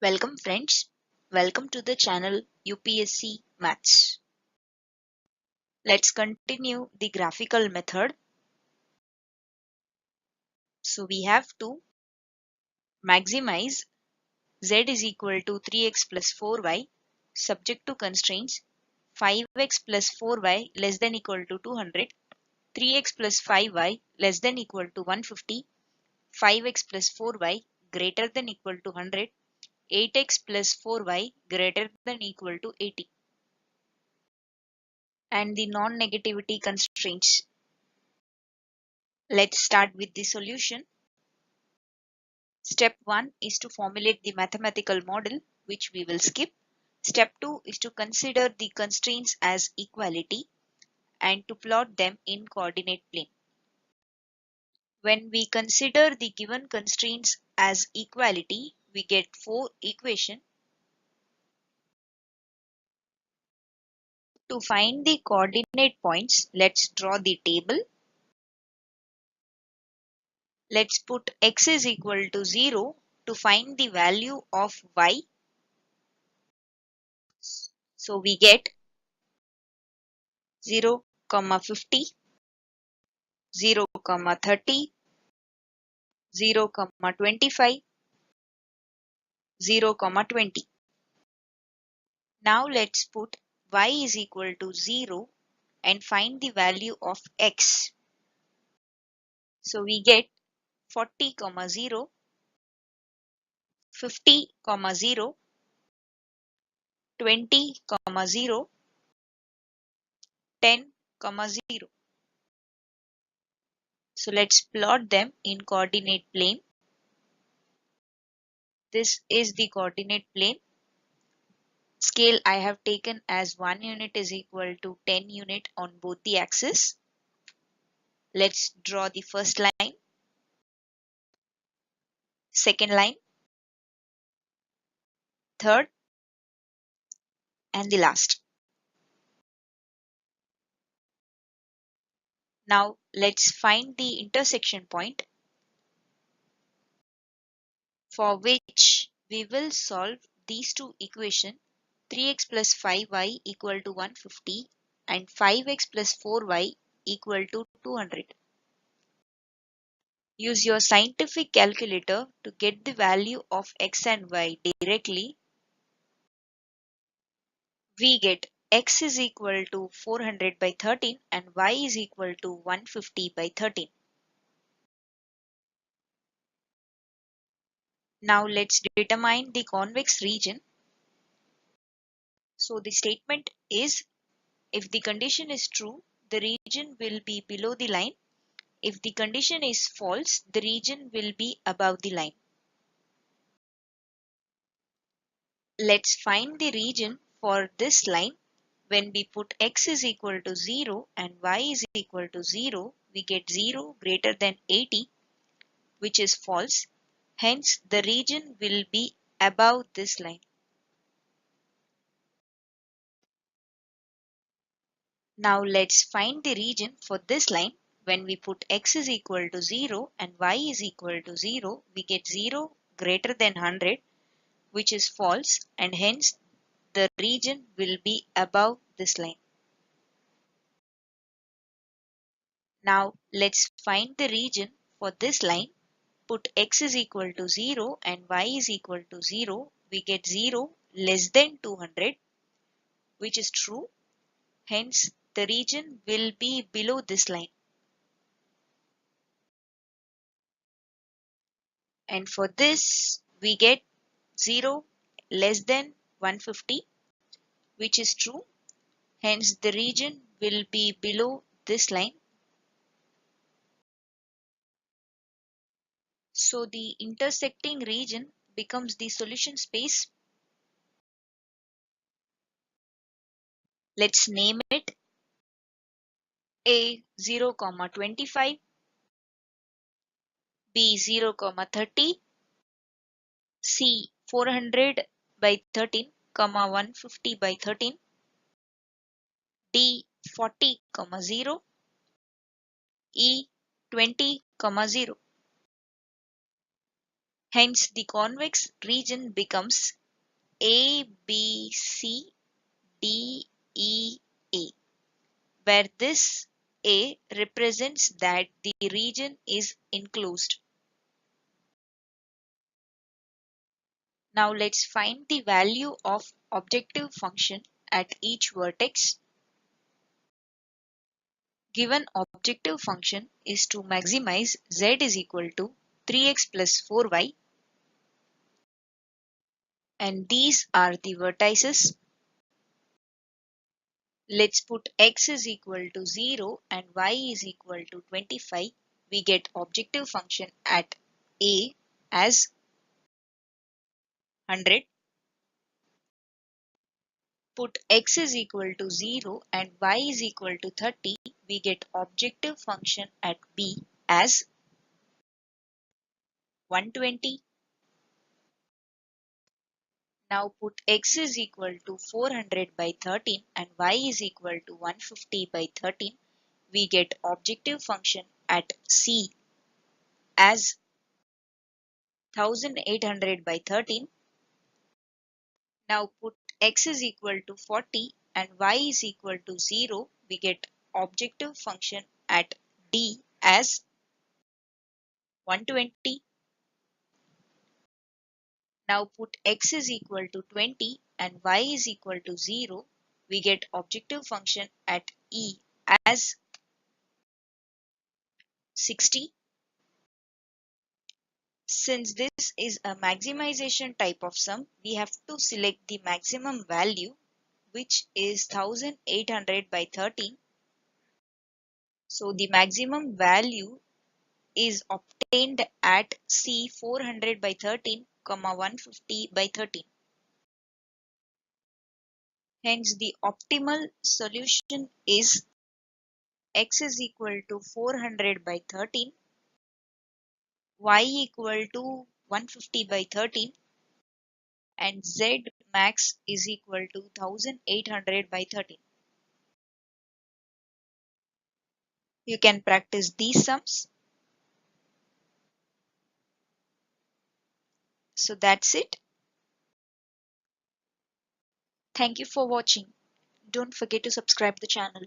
Welcome friends, welcome to the channel UPSC Maths. Let's continue the graphical method. So we have to maximize z is equal to 3x plus 4y subject to constraints 5x plus 4y less than equal to 200, 3x plus 5y less than equal to 150, 5x plus 4y greater than equal to 100, 8x plus 4y greater than equal to 80. And the non-negativity constraints. Let's start with the solution. Step 1 is to formulate the mathematical model, which we will skip. Step 2 is to consider the constraints as equality and to plot them in coordinate plane. When we consider the given constraints as equality, we get 4 equations. To find the coordinate points, let's draw the table. Let's put x is equal to 0 to find the value of y. So we get 0, 50, 0, 30, 0, 25, 0, 20. Now let's put y is equal to 0 and find the value of x. So we get 40, 0, 50, 0, 20, 0, 10, 0. So let's plot them in coordinate plane. This is the coordinate plane. Scale I have taken as 1 unit is equal to 10 unit on both the axes. Let's draw the first line, second line, third, and the last. Now let's find the intersection point, for which we will solve these two equations, 3x plus 5y equal to 150 and 5x plus 4y equal to 200. Use your scientific calculator to get the value of x and y directly. We get x is equal to 400 by 13 and y is equal to 150 by 13. Now let's determine the convex region. So the statement is, if the condition is true, the region will be below the line. If the condition is false, the region will be above the line. Let's find the region for this line. When we put x is equal to 0 and y is equal to 0, we get 0 greater than 80, which is false. Hence, the region will be above this line. Now let's find the region for this line. When we put x is equal to 0 and y is equal to 0, we get 0 greater than 100, which is false, and hence the region will be above this line. Now let's find the region for this line. Put x is equal to 0 and y is equal to 0, we get 0 less than 200, which is true. Hence, the region will be below this line. And for this, we get 0 less than 150, which is true. Hence, the region will be below this line. So, the intersecting region becomes the solution space. Let's name it A 0, 25, B 0, 30, C 400 by 13, 150 by 13, D 40, 0, E 20, 0. Hence, the convex region becomes A, B, C, D, E, A, where this A represents that the region is enclosed. Now let's find the value of objective function at each vertex. Given objective function is to maximize z is equal to 3x plus 4y, and these are the vertices. Let's put x is equal to 0 and y is equal to 25. We get objective function at A as 100. Put x is equal to 0 and y is equal to 30. We get objective function at B as 120. Now put x is equal to 400 by 13 and y is equal to 150 by 13. We get objective function at C as 1800 by 13. Now put x is equal to 40 and y is equal to 0. We get objective function at D as 120. Now put x is equal to 20 and y is equal to 0. We get objective function at E as 60. Since this is a maximization type of sum, we have to select the maximum value, which is 1800 by 13. So the maximum value is obtained at C 400 by 13, 150 by 13. Hence the optimal solution is x is equal to 400 by 13, y equal to 150 by 13, and z max is equal to 1800 by 13. You can practice these sums. So that's it. Thank you for watching. Don't forget to subscribe the channel.